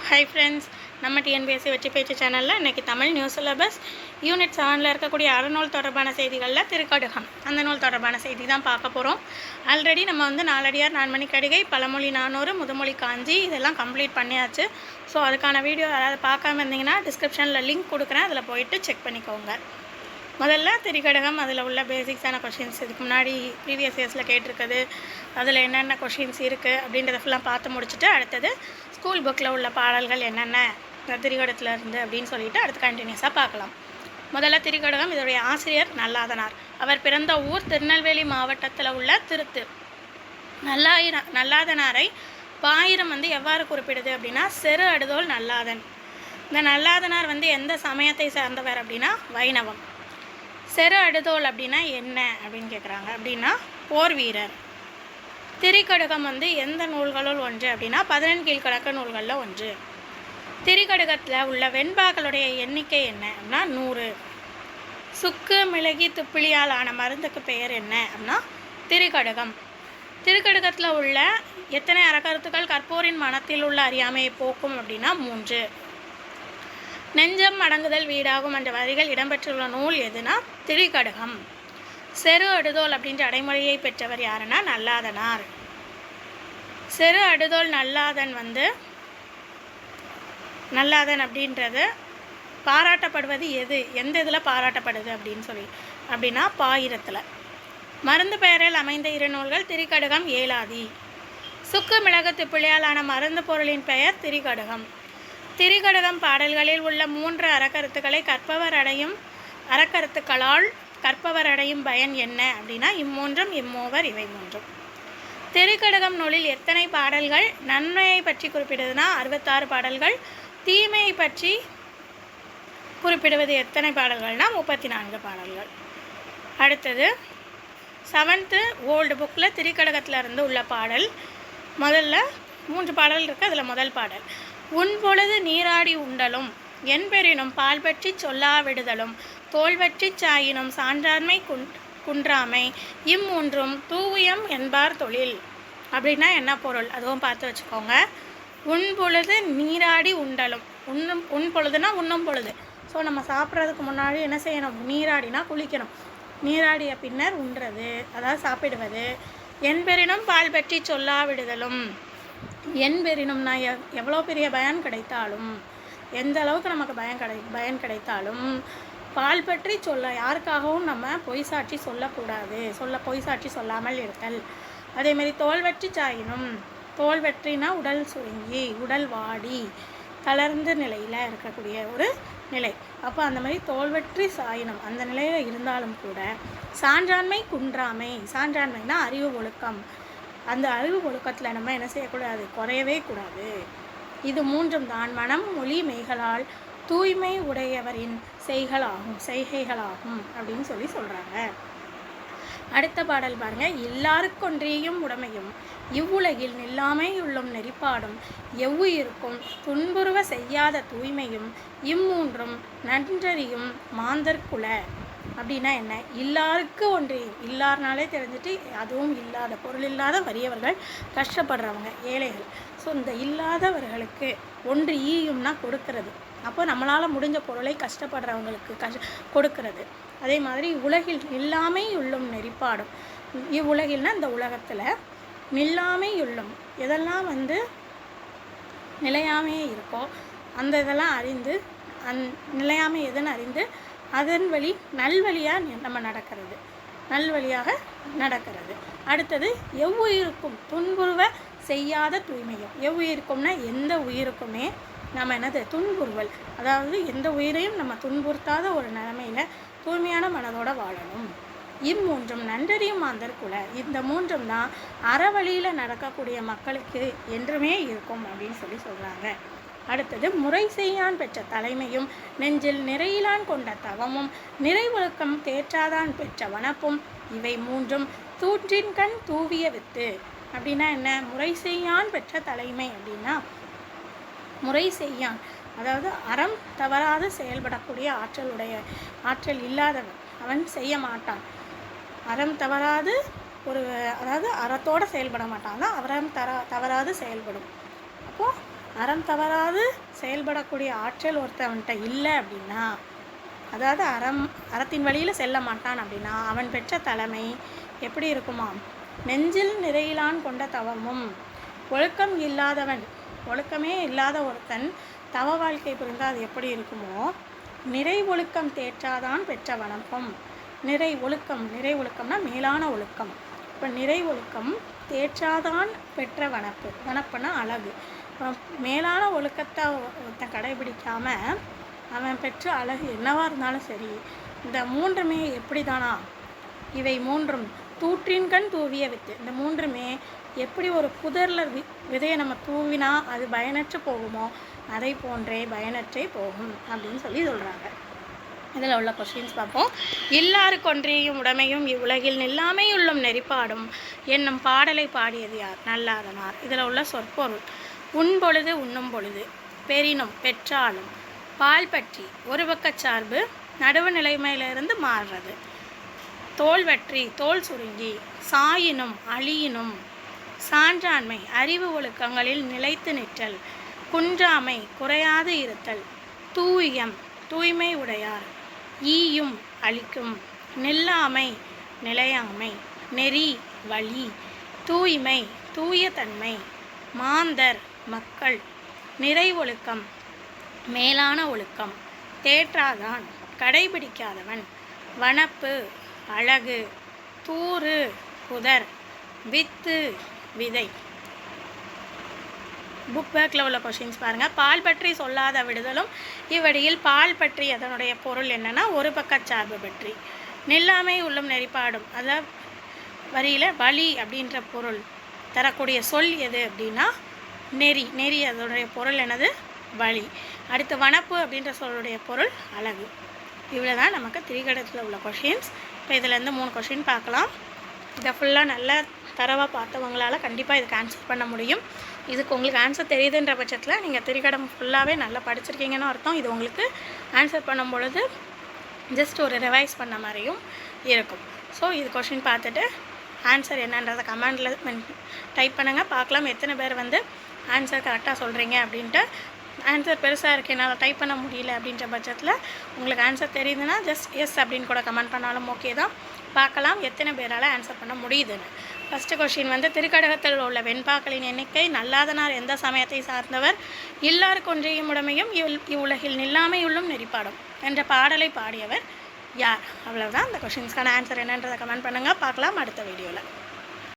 Hi friends, நம்ம TNPSC வெற்றி பேச்சு சேனலில் இன்றைக்கி தமிழ் நியூஸ் சிலபஸ் யூனிட் 7 இருக்கக்கூடிய அறநூல் தொடர்பான செய்திகளில் திருக்கடுகம் அந்த நூல் தொடர்பான செய்தி தான் பார்க்க போகிறோம். ஆல்ரெடி நம்ம நாலடியார், நான்மணிக்கடிகை, பழமொழி 400, முதுமொழி காஞ்சி இதெல்லாம் கம்ப்ளீட் பண்ணியாச்சு. ஸோ அதுக்கான வீடியோ யாராவது பார்க்காம இருந்தீங்கன்னா டிஸ்கிரிப்ஷனில் லிங்க் கொடுக்குறேன், அதில் போயிட்டு செக் பண்ணிக்கோங்க. முதல்ல திரிகடகம், அதில் உள்ள பேசிக்ஸான கொஷின்ஸ் இதுக்கு முன்னாடி ப்ரீவியஸ் இயர்ஸில் கேட்டிருக்குது, அதில் என்னென்ன கொஷின்ஸ் இருக்குது அப்படின்றத ஃபுல்லாக பார்த்து முடிச்சுட்டு அடுத்தது ஸ்கூல் புக்கில் உள்ள பாடல்கள் என்னென்ன திரிகடத்தில் இருந்து அப்படின்னு சொல்லிட்டு அடுத்து கண்டினியூஸாக பார்க்கலாம். முதல்ல திரிகடகம், இதோடைய ஆசிரியர் நல்லாதனார். அவர் பிறந்த ஊர் திருநெல்வேலி மாவட்டத்தில் உள்ள திருத்து. நல்லாதனாரை பாயிரம் எவ்வாறு குறிப்பிடுது அப்படின்னா செரு அடுதோல் நல்லாதன். இந்த நல்லாதனார் எந்த சமயத்தை சார்ந்தவர் அப்படின்னா வைணவம். செரு அடுதோல் அப்படின்னா என்ன அப்படின்னு கேட்குறாங்க. அப்படின்னா போர் வீரர். திரிகடுகம் எந்த நூல்களுள் ஒன்று அப்படின்னா 14 கீழ்கணக்கு நூல்களில் ஒன்று. திரிகடுகத்தில் உள்ள வெண்பாக்களுடைய எண்ணிக்கை என்ன அப்படின்னா 100. சுக்கு, மிளகி, துப்பிலியால் ஆன மருந்துக்கு பெயர் என்ன அப்படின்னா திரிகடுகம். திரிகடுகத்தில் உள்ள எத்தனை அறக்கருத்துக்கள் கற்போரின் மனத்தில் உள்ள அறியாமையை போக்கும் அப்படின்னா 3. நெஞ்சம் அடங்குதல் வீடாகும் என்ற வரிகள் இடம்பெற்றுள்ள நூல் எதுனா திரிகடுகம். செரு அடுதோல் அப்படின்ற அடைமொழியை பெற்றவர் யாருன்னா நல்லாதனார். செரு அடுதோல் நல்லாதன் நல்லாதன் அப்படின்றது பாராட்டப்படுவது எந்த இதில் பாராட்டப்படுது அப்படின்னா பாயிரத்தில். மருந்து பெயரில் அமைந்த 2 நூல்கள் திரிகடுகம், ஏலாதி. சுக்கு, மிளகு, துப்பிலியாலான மருந்து பொருளின் பெயர் திரிகடுகம். திரிகடுகம் பாடல்களில் உள்ள 3 அறக்கருத்துக்களை கற்பவர் அடையும் அறக்கருத்துக்களால் கற்பவர் அடையும் பயன் என்ன அப்படின்னா இம்மூன்றும், இம்மூவர், இவை மூன்றும். திரிகடுகம் நூலில் எத்தனை பாடல்கள் நன்மையை பற்றி குறிப்பிடுதுன்னா 66 பாடல்கள். தீமையை பற்றி குறிப்பிடுவது எத்தனை பாடல்கள்னா 34 பாடல்கள். அடுத்தது 7th ஓல்டு புக்கில் திரிகடுகத்தில் இருந்து உள்ள பாடல். முதல்ல 3 பாடல் இருக்குது. அதில் முதல் பாடல், உன் பொழுது நீராடி உண்டலும் என் பெறினும் பால் பற்றி சொல்லாவிடுதலும் தோல்வற்றி சாயினும் சான்றாண்மை குன்றாமை இம்மூன்றும் தூவியம் என்பார் தொழில். அப்படின்னா என்ன பொருள் அதுவும் பார்த்து வச்சுக்கோங்க. உன் பொழுது நீராடி உண்டலும், உன் பொழுதுனா உண்ணும் பொழுது. ஸோ நம்ம சாப்பிட்றதுக்கு முன்னாடி என்ன செய்யணும்? நீராடினா குளிக்கணும். நீராடிய பின்னர் உண்றது, அதாவது சாப்பிடுவது. என் பெறினும் பால் பற்றி சொல்லாவிடுதலும், என் பெறினும்னா எவ்வளோ பெரிய பயன் கிடைத்தாலும், எந்த அளவுக்கு நமக்கு பயன் கிடைத்தாலும் பால் பற்றி யாருக்காகவும் நம்ம பொய் சாட்சி சொல்லக்கூடாது. பொய் சாட்சி சொல்லாமல் இருத்தல். அதேமாரி தோல்வற்றி சாயினும், தோல்வற்றினா உடல் சுருங்கி, உடல் வாடி தளர்ந்த நிலையில் இருக்கக்கூடிய ஒரு நிலை. அப்போ அந்த மாதிரி தோல்வற்றி சாயினும் அந்த நிலையில் இருந்தாலும் கூட சான்றாண்மை குன்றாமை, சான்றாண்மைனா அறிவு ஒழுக்கம், அந்த அறிவு ஒழுக்கத்தில் நம்ம என்ன செய்யக்கூடாது? குறையவே கூடாது. இது 3 தான் மனம், மொழி, மெய்களால் தூய்மை உடையவரின் செய்கைகளாகும் அப்படின்னு சொல்கிறாங்க. அடுத்த பாடல் பாருங்க. எல்லாருக்கொன்றியும் உடமையும் இவ்வுலகில் நில்லாமை உள்ளும் நெறிப்பாடும் எவ்வுயிருக்கும் துன்புறுவ செய்யாத தூய்மையும் இம்மூன்றும் நன்றறியும் மாந்தர்குல. அப்படின்னா என்ன? எல்லாருக்கு ஒன்றியும், இல்லாருனாலே தெரிஞ்சுட்டு அதுவும் இல்லாத, பொருள் இல்லாத வறியவர்கள், கஷ்டப்படுறவங்க, ஏழைகள். ஸோ இந்த இல்லாதவர்களுக்கு ஒன்று ஈயும்னா கொடுக்கறது. அப்போ நம்மளால் முடிஞ்ச பொருளை கஷ்டப்படுறவங்களுக்கு கொடுக்கறது. அதே மாதிரி உலகில் நில்லாமை உள்ளும் நெறிப்பாடும், இவ்வுலகில்னா இந்த உலகத்தில் நில்லாமை உள்ளும் எதெல்லாம் நிலையாமையே இருக்கோ அந்த இதெல்லாம் அறிந்து, நிலையாமை எதுன்னு அறிந்து அதன் வழி நல்வழியாக நம்ம நடக்கிறது, நல்வழியாக நடக்கிறது. அடுத்தது எவ்வுயிருக்கும் துன்புறுவ செய்யாத தூய்மையும். எவ்வுயிருக்கும்னா எந்த உயிருக்குமே நம்ம துன்புறுவல், அதாவது எந்த உயிரையும் நம்ம துன்புறுத்தாத ஒரு நிலைமையில் தூய்மையான மனதோடு வாழணும். இம்மூன்றும் நன்றறியும் மாந்தர்குல. இந்த 3 தான் அறவழியில் நடக்கக்கூடிய மக்களுக்கு என்றுமே இருக்கும் அப்படின்னு சொல்கிறாங்க. அடுத்தது முறை செய்யான் பெற்ற தலைமையும் நெஞ்சில் நிறையிலான் கொண்ட தவமும் நிறைவொழுக்கம் தேற்றாதான் பெற்ற வனப்பும் இவை 3 தூற்றின் கண் தூவிய வித்து. அப்படின்னா என்ன? முறை செய்யான் பெற்ற தலைமை அப்படின்னா முறை செய்யான், அதாவது அறம் தவறாது செயல்படக்கூடிய ஆற்றல் இல்லாதவன், அவன் செய்ய மாட்டான். அறம் தவறாது அதாவது அறத்தோடு செயல்பட மாட்டான், தான் அறம் தவறாது செயல்படும். அப்போது அறம் தவறாது செயல்படக்கூடிய ஆற்றல் ஒருத்தவன்கிட்ட இல்லை அப்படின்னா, அதாவது அறத்தின் வழியில் செல்ல மாட்டான் அப்படின்னா, அவன் பெற்ற தலைமை எப்படி இருக்குமாம்? நெஞ்சில் நிறையிலான் கொண்ட தவமும். ஒழுக்கம் இல்லாதவன், ஒழுக்கமே இல்லாத ஒருத்தன் தவ வாழ்க்கை புரிந்தால் அது எப்படி இருக்குமோ, நிறை ஒழுக்கம் தேற்றாதான் பெற்ற வணக்கம். நிறை ஒழுக்கம்னா மேலான ஒழுக்கம். இப்போ நிறை ஒழுக்கம் தேற்றாதான் பெற்ற வனப்பு. வனப்புனா அழகு. மேலான ஒழுக்கத்தை ஒருத்தன் கடைபிடிக்காமல் அவன் பெற்ற அழகு என்னவாக இருந்தாலும் சரி, இந்த மூன்றுமே எப்படி தானா, இவை மூன்றும் தூற்றின்கண் தூவிய வித்து. இந்த மூன்றுமே எப்படி ஒரு புதரில் விதையை நம்ம தூவினா அது பயனற்று போகுமோ, அதை போன்றே பயனற்றே போகும் அப்படின்னு சொல்கிறாங்க. இதில் உள்ள கொஸ்டின்ஸ் பார்ப்போம். எல்லாருக்கொன்றையும் உடைமையும் இவ்வுலகில் நில்லாமையுள்ளும் நெறிப்பாடும் என்னும் பாடலை பாடியது யார்? நல்லாதனார். இதில் உள்ள சொற்பொருள்: உண்பொழுது உண்ணும் பொழுது, பெரினும் பெற்றாலும், பால் பற்றி ஒரு பக்கச் சார்பு நடுவு நிலைமையிலிருந்து மாறுறது, தோல் வற்றி தோல் சுருங்கி, சாயினும் அழியினும், சான்றாண்மை அறிவு ஒழுக்கங்களில் நிலைத்து நிற்றல், குன்றாமை குறையாது இருத்தல், தூயம் தூய்மை உடையார், ஈயும் அழிக்கும், நில்லாமை நிலையாமை, நெறி வழி, தூய்மை தூய தன்மை, மாந்தர் மக்கள், நிறை ஒழுக்கம் மேலான ஒழுக்கம், தேற்றாதான் கடைபிடிக்காதவன், வனப்பு அழகு, தூறு புதர், வித்து விதை. புக் பேக்கில் உள்ள கொஷின்ஸ் பாருங்கள். பால் பற்றி சொல்லாத விடுதலும் இவ்வடியில் பால் பற்றி அதனுடைய பொருள் என்னென்னா ஒரு பக்கச்சார்பு பற்றி. நில்லாமை உள்ளும் நெறிப்பாடும் அதாவது வரியில் வழி அப்படின்ற பொருள் தரக்கூடிய சொல் எது அப்படின்னா நெறி. நெறி அதனுடைய பொருள் என்னது? வழி. அடுத்து வனப்பு அப்படின்ற சொல்லுடைய பொருள் அழகு. இவ்வளோ தான் நமக்கு திரிகடத்தில் உள்ள கொஷின்ஸ். இப்போ இதிலேருந்து 3 கொஷின் பார்க்கலாம். இதை ஃபுல்லாக நல்லா தரவாக பார்த்தவங்களால் கண்டிப்பாக இதுக்கு ஆன்சர் பண்ண முடியும். இதுக்கு உங்களுக்கு ஆன்சர் தெரியுதுன்ற பட்சத்தில் நீங்கள் திரிகடம் ஃபுல்லாகவே நல்லா படிச்சிருக்கீங்கன்னு அர்த்தம். இது உங்களுக்கு ஆன்சர் பண்ணும் பொழுது ஜஸ்ட் ஒரு ரிவைஸ் பண்ண மாதிரியும் இருக்கும். ஸோ இது கொஷின் பார்த்துட்டு ஆன்சர் என்னன்றதை கமெண்டில் டைப் பண்ணுங்கள். பார்க்கலாம் எத்தனை பேர் ஆன்சர் கரெக்டாக சொல்கிறீங்க அப்படின்ட்டு. ஆன்சர் பெருசாக இருக்குது, என்னால் டைப் பண்ண முடியல அப்படின்ற பட்சத்தில் உங்களுக்கு ஆன்சர் தெரியுதுன்னா ஜஸ்ட் எஸ் அப்படின்னு கூட கமெண்ட் பண்ணாலும் ஓகே தான். பார்க்கலாம் எத்தனை பேரால் ஆன்சர் பண்ண முடியுதுன்னு. ஃபஸ்ட்டு கொஷின் திருக்கடகத்தில் உள்ள வெண்பாக்களின் எண்ணிக்கை, நல்லாதனார் எந்த சமயத்தை சார்ந்தவர், எல்லாருக்கொன்றையும் உடைமையும் இவ்வுலகில் நில்லாமையுள்ளும் நெறிப்பாடும் என்ற பாடலை பாடியவர் யார்? அவ்வளவுதான். அந்த கொஷின்ஸ்க்கான ஆன்சர் என்னன்றதை கமெண்ட் பண்ணுங்கள். பார்க்கலாம் அடுத்த வீடியோவில்.